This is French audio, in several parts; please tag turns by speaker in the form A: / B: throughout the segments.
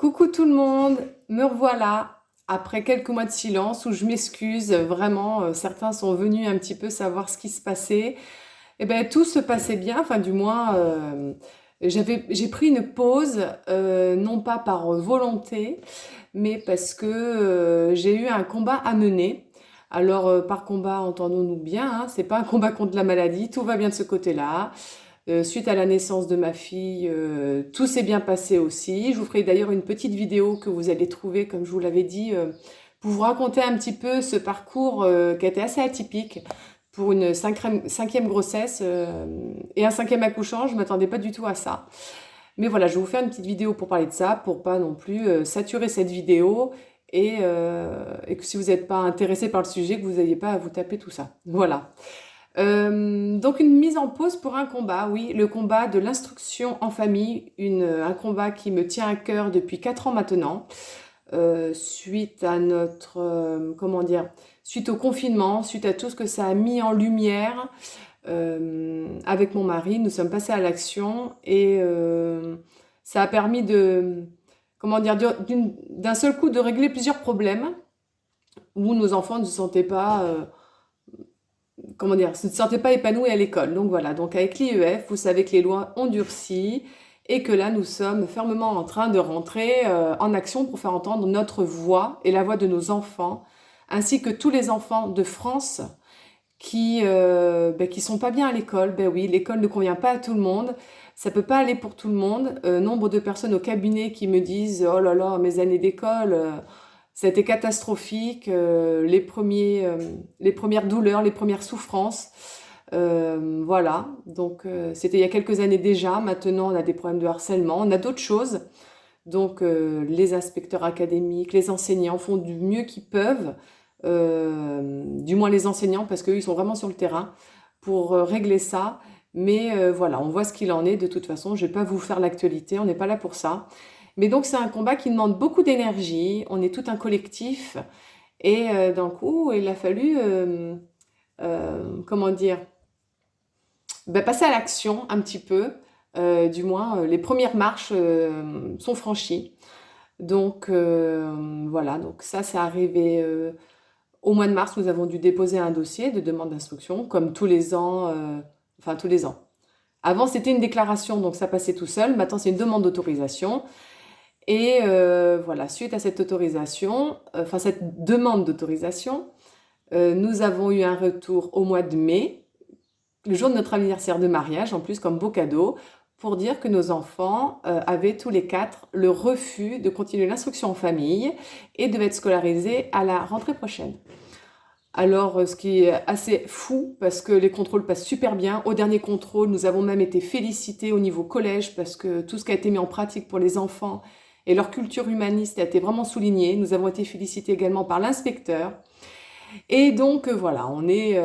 A: Coucou tout le monde, me revoilà après quelques mois de silence où je m'excuse vraiment. Certains sont venus un petit peu savoir ce qui se passait. Eh ben tout se passait bien, enfin du moins j'ai pris une pause, non pas par volonté, mais parce que j'ai eu un combat à mener. Alors par combat, entendons-nous bien, hein, c'est pas un combat contre la maladie, tout va bien de ce côté-là. Suite à la naissance de ma fille, tout s'est bien passé aussi. Je vous ferai d'ailleurs une petite vidéo que vous allez trouver, comme je vous l'avais dit, pour vous raconter un petit peu ce parcours qui a été assez atypique pour une cinquième grossesse et un cinquième accouchement. Je ne m'attendais pas du tout à ça. Mais voilà, je vais vous faire une petite vidéo pour parler de ça, pour pas non plus saturer cette vidéo et que si vous n'êtes pas intéressé par le sujet, que vous n'ayez pas à vous taper tout ça. Voilà. Donc une mise en pause pour un combat, oui, le combat de l'instruction en famille, un combat qui me tient à cœur depuis 4 ans maintenant, suite à comment dire, suite au confinement, suite à tout ce que ça a mis en lumière. Avec mon mari, nous sommes passés à l'action et ça a permis comment dire, d'un seul coup de régler plusieurs problèmes où nos enfants ne se sentaient pas comment dire, se sentaient pas épanouis à l'école. Donc voilà, donc avec l'IEF, vous savez que les lois ont durci et que là, nous sommes fermement en train de rentrer en action pour faire entendre notre voix et la voix de nos enfants, ainsi que tous les enfants de France qui sont pas bien à l'école. Ben oui, l'école ne convient pas à tout le monde. Ça peut pas aller pour tout le monde. Nombre de personnes au cabinet qui me disent: «Oh là là, mes années d'école, ça a été catastrophique, les premières douleurs, les premières souffrances.» Voilà, donc c'était il y a quelques années déjà. Maintenant, on a des problèmes de harcèlement, on a d'autres choses. Donc les inspecteurs académiques, les enseignants font du mieux qu'ils peuvent, du moins les enseignants, parce qu'eux, ils sont vraiment sur le terrain pour régler ça. Mais voilà, on voit ce qu'il en est. De toute façon, je ne vais pas vous faire l'actualité, on n'est pas là pour ça. Mais donc c'est un combat qui demande beaucoup d'énergie, on est tout un collectif, et d'un coup, il a fallu, comment dire, ben, passer à l'action un petit peu, du moins les premières marches sont franchies. Donc voilà, donc ça c'est arrivé au mois de mars, nous avons dû déposer un dossier de demande d'instruction, comme tous les ans, enfin tous les ans. Avant c'était une déclaration, donc ça passait tout seul, maintenant c'est une demande d'autorisation. Et voilà, suite à cette autorisation, enfin cette demande d'autorisation, nous avons eu un retour au mois de mai, le jour de notre anniversaire de mariage, en plus comme beau cadeau, pour dire que nos enfants avaient tous les quatre le refus de continuer l'instruction en famille et devaient être scolarisés à la rentrée prochaine. Alors, ce qui est assez fou, parce que les contrôles passent super bien. Au dernier contrôle, nous avons même été félicités au niveau collège, parce que tout ce qui a été mis en pratique pour les enfants et leur culture humaniste a été vraiment souligné. Nous avons été félicités également par l'inspecteur. Et donc, voilà, on est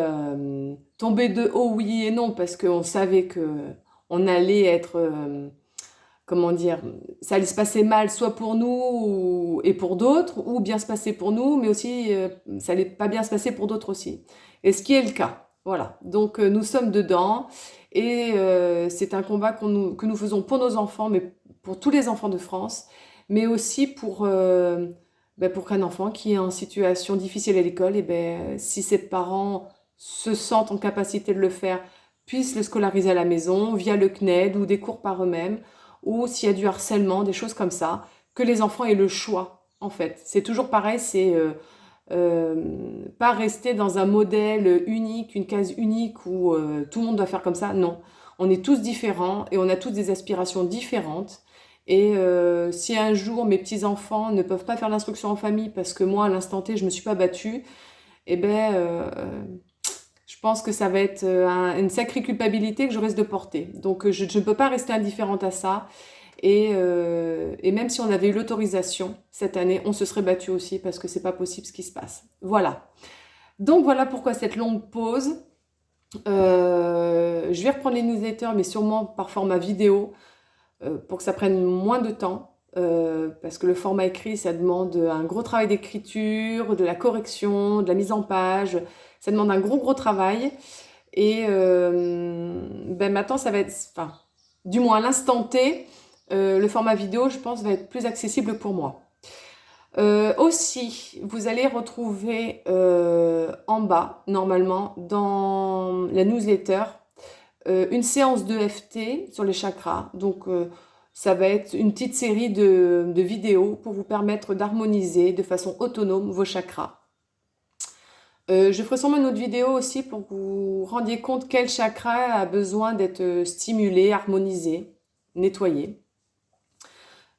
A: tombé de haut, oui et non, parce qu'on savait que on allait être, comment dire, ça allait se passer mal, soit pour nous et pour d'autres, ou bien se passer pour nous, mais aussi ça allait pas bien se passer pour d'autres aussi. Et ce qui est le cas. Voilà. Donc nous sommes dedans et c'est un combat que nous faisons pour nos enfants, mais pour tous les enfants de France, mais aussi pour qu'un enfant qui est en situation difficile à l'école, et ben, si ses parents se sentent en capacité de le faire, puissent le scolariser à la maison via le CNED ou des cours par eux-mêmes, ou s'il y a du harcèlement, des choses comme ça, que les enfants aient le choix, en fait. C'est toujours pareil, c'est pas rester dans un modèle unique, une case unique où tout le monde doit faire comme ça. Non, on est tous différents et on a tous des aspirations différentes. Et si un jour mes petits-enfants ne peuvent pas faire l'instruction en famille parce que moi, à l'instant T, je ne me suis pas battue, eh ben, je pense que ça va être une sacrée culpabilité que je risque de porter. Donc je ne peux pas rester indifférente à ça. Et même si on avait eu l'autorisation cette année, on se serait battu aussi parce que c'est pas possible ce qui se passe. Voilà. Donc voilà pourquoi cette longue pause. Je vais reprendre les newsletters, mais sûrement par format vidéo pour que ça prenne moins de temps. Parce que le format écrit, ça demande un gros travail d'écriture, de la correction, de la mise en page. Ça demande un gros travail. Et ben maintenant, ça va être, enfin, du moins à l'instant T, le format vidéo, je pense, va être plus accessible pour moi. Aussi, vous allez retrouver en bas, normalement, dans la newsletter, une séance de FT sur les chakras. Donc, ça va être une petite série de vidéos pour vous permettre d'harmoniser de façon autonome vos chakras. Je ferai sûrement une autre vidéo aussi pour que vous rendiez compte quel chakra a besoin d'être stimulé, harmonisé, nettoyé.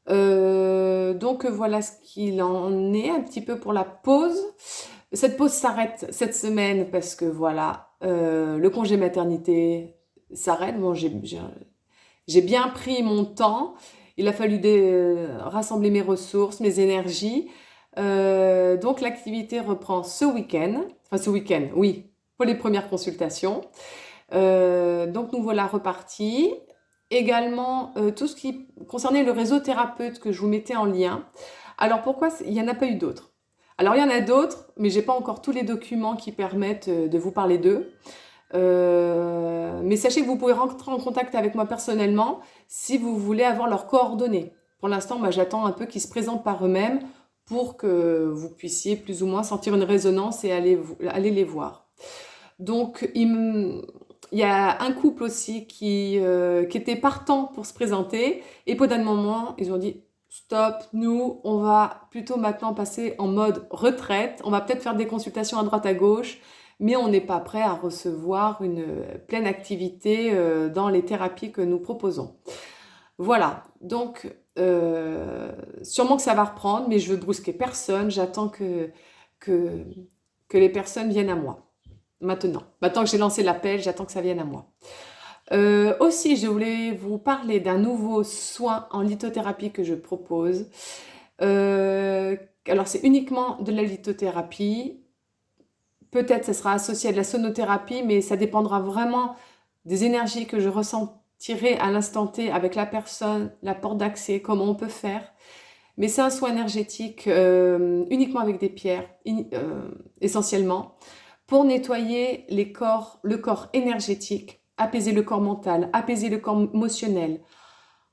A: Donc voilà ce qu'il en est un petit peu pour la pause. Cette pause s'arrête cette semaine parce que voilà, le congé maternité s'arrête. Bon, j'ai bien pris mon temps. Il a fallu rassembler mes ressources, mes énergies. Donc l'activité reprend ce week-end. Enfin ce week-end, oui, pour les premières consultations. Donc nous voilà repartis. Également, tout ce qui concernait le réseau thérapeute que je vous mettais en lien. Alors pourquoi il n'y en a pas eu d'autres? Alors il y en a d'autres, mais j'ai pas encore tous les documents qui permettent de vous parler d'eux. Mais sachez que vous pouvez rentrer en contact avec moi personnellement si vous voulez avoir leurs coordonnées. Pour l'instant, moi j'attends un peu qu'ils se présentent par eux-mêmes pour que vous puissiez plus ou moins sentir une résonance et aller les voir. Donc il y a un couple aussi qui était partant pour se présenter et pour d'un moment, ils ont dit stop, nous, on va plutôt maintenant passer en mode retraite. On va peut-être faire des consultations à droite à gauche, mais on n'est pas prêt à recevoir une pleine activité dans les thérapies que nous proposons. Voilà, donc sûrement que ça va reprendre, mais je veux brusquer personne. J'attends que les personnes viennent à moi. Maintenant que j'ai lancé l'appel, j'attends que ça vienne à moi. Aussi, je voulais vous parler d'un nouveau soin en lithothérapie que je propose. Alors, c'est uniquement de la lithothérapie. Peut-être ça sera associé à de la sonothérapie, mais ça dépendra vraiment des énergies que je ressentirai à l'instant T avec la personne, la porte d'accès, comment on peut faire. Mais c'est un soin énergétique uniquement avec des pierres, essentiellement, pour nettoyer le corps énergétique, apaiser le corps mental, apaiser le corps émotionnel,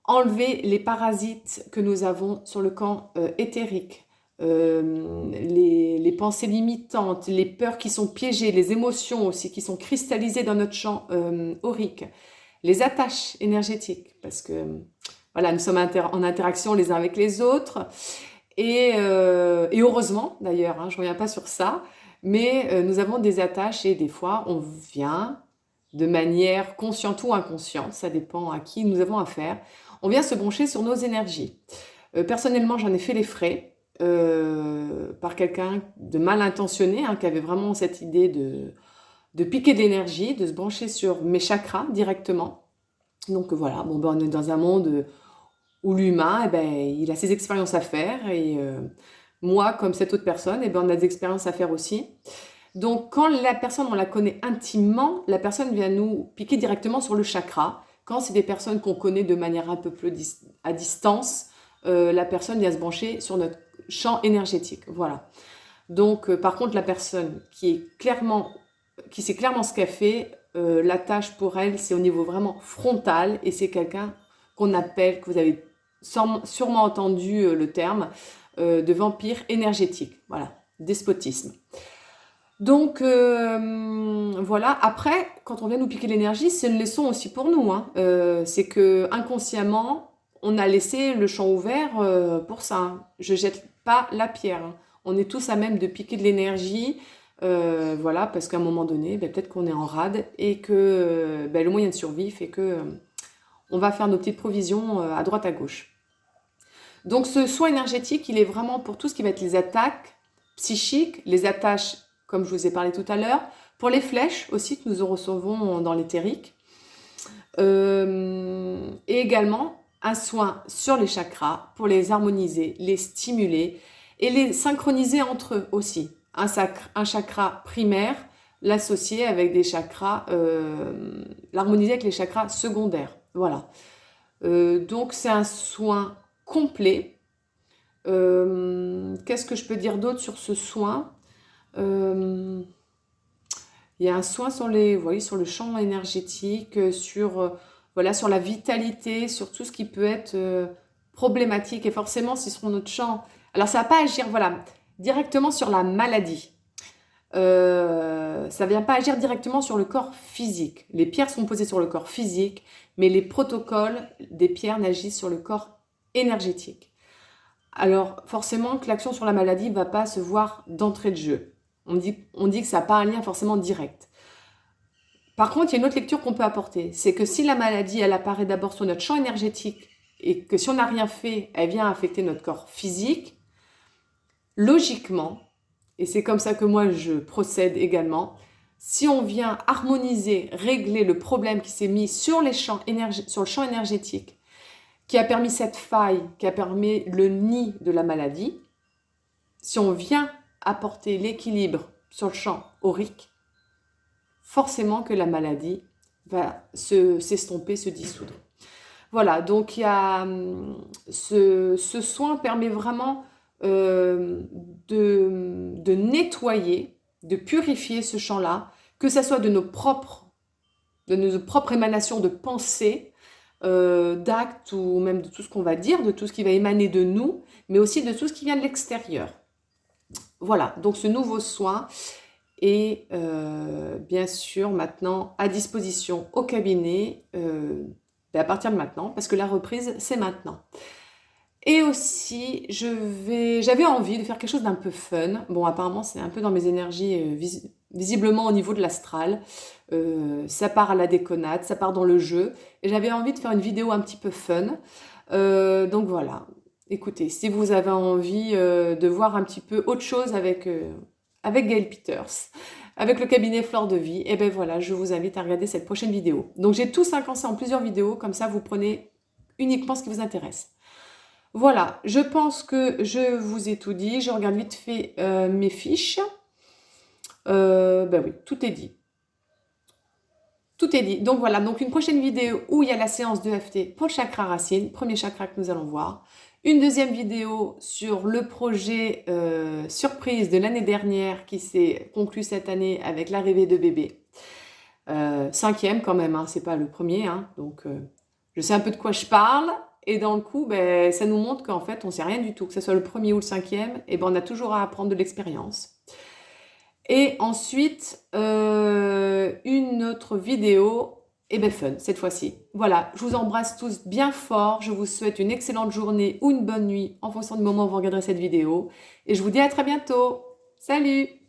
A: enlever les parasites que nous avons sur le camp éthérique, les pensées limitantes, les peurs qui sont piégées, les émotions aussi qui sont cristallisées dans notre champ aurique, les attaches énergétiques, parce que voilà, nous sommes en interaction les uns avec les autres, et heureusement d'ailleurs, hein, je ne reviens pas sur ça, mais nous avons des attaches et des fois on vient de manière consciente ou inconsciente, ça dépend à qui nous avons affaire, on vient se brancher sur nos énergies. Personnellement, j'en ai fait les frais par quelqu'un de mal intentionné, hein, qui avait vraiment cette idée de piquer de l'énergie, de se brancher sur mes chakras directement. Donc voilà, bon, ben, on est dans un monde où l'humain, eh ben, il a ses expériences à faire et moi, comme cette autre personne, eh ben, on a des expériences à faire aussi. Donc, quand la personne, on la connaît intimement, la personne vient nous piquer directement sur le chakra. Quand c'est des personnes qu'on connaît de manière un peu plus à distance, la personne vient se brancher sur notre champ énergétique. Voilà. Donc, par contre, la personne qui sait clairement ce qu'elle fait, la tâche pour elle, c'est au niveau vraiment frontal et c'est quelqu'un qu'on appelle, que vous avez sûrement entendu le terme, de vampire énergétique. Voilà, despotisme. Donc voilà, après, quand on vient nous piquer l'énergie, c'est une leçon aussi pour nous. Hein. C'est que inconsciemment, on a laissé le champ ouvert pour ça. Hein. Je jette pas la pierre. Hein. On est tous à même de piquer de l'énergie, voilà, parce qu'à un moment donné, ben, peut-être qu'on est en rade et que ben, le moyen de survie fait que on va faire nos petites provisions à droite à gauche. Donc ce soin énergétique, il est vraiment pour tout ce qui va être les attaques psychiques, les attaches, comme je vous ai parlé tout à l'heure, pour les flèches aussi que nous recevons dans l'éthérique. Et également un soin sur les chakras pour les harmoniser, les stimuler et les synchroniser entre eux aussi. Un chakra primaire, l'associer avec des chakras, l'harmoniser avec les chakras secondaires. Voilà. Donc c'est un soin complet. Qu'est-ce que je peux dire d'autre sur ce soin? Il y a un soin sur le champ énergétique, sur voilà, sur la vitalité, sur tout ce qui peut être problématique. Et forcément, si sur notre champ... Alors, ça va pas agir, voilà, directement sur la maladie. Ça ne vient pas agir directement sur le corps physique. Les pierres sont posées sur le corps physique, mais les protocoles des pierres n'agissent sur le corps énergétique. Alors, forcément que l'action sur la maladie ne va pas se voir d'entrée de jeu. On dit que ça n'a pas un lien forcément direct. Par contre, il y a une autre lecture qu'on peut apporter. C'est que si la maladie, elle apparaît d'abord sur notre champ énergétique et que si on n'a rien fait, elle vient affecter notre corps physique, logiquement, et c'est comme ça que moi je procède également, si on vient harmoniser, régler le problème qui s'est mis sur le champ énergétique, qui a permis cette faille, qui a permis le nid de la maladie, si on vient apporter l'équilibre sur le champ aurique, forcément que la maladie va s'estomper, se dissoudre. Voilà, donc il y a, ce soin permet vraiment de nettoyer, de purifier ce champ-là, que ce soit de nos propres émanations de pensée, d'actes ou même de tout ce qu'on va dire, de tout ce qui va émaner de nous, mais aussi de tout ce qui vient de l'extérieur. Voilà, donc ce nouveau soin est bien sûr maintenant à disposition au cabinet à partir de maintenant, parce que la reprise, c'est maintenant. Et aussi, j'avais envie de faire quelque chose d'un peu fun. Bon, apparemment, c'est un peu dans mes énergies, visiblement au niveau de l'astral. Ça part à la déconnade, ça part dans le jeu. Et j'avais envie de faire une vidéo un petit peu fun. Donc voilà. Écoutez, si vous avez envie de voir un petit peu autre chose avec Gaël Peters, avec le cabinet Fleur de Vie, et ben voilà, je vous invite à regarder cette prochaine vidéo. Donc j'ai tout séquencé en plusieurs vidéos, comme ça vous prenez uniquement ce qui vous intéresse. Voilà, je pense que je vous ai tout dit. Je regarde vite fait mes fiches. Ben oui, tout est dit. Tout est dit. Donc voilà, donc une prochaine vidéo où il y a la séance de FT pour le chakra racine, premier chakra que nous allons voir. Une deuxième vidéo sur le projet surprise de l'année dernière qui s'est conclu cette année avec l'arrivée de bébé. 5e quand même, hein, c'est pas le premier. Hein, donc je sais un peu de quoi je parle. Et dans le coup, ben, ça nous montre qu'en fait, on ne sait rien du tout. Que ce soit le premier ou le 5e, et ben, on a toujours à apprendre de l'expérience. Et ensuite, une autre vidéo, et ben fun, cette fois-ci. Voilà, je vous embrasse tous bien fort. Je vous souhaite une excellente journée ou une bonne nuit en fonction du moment où vous regarderez cette vidéo. Et je vous dis à très bientôt. Salut!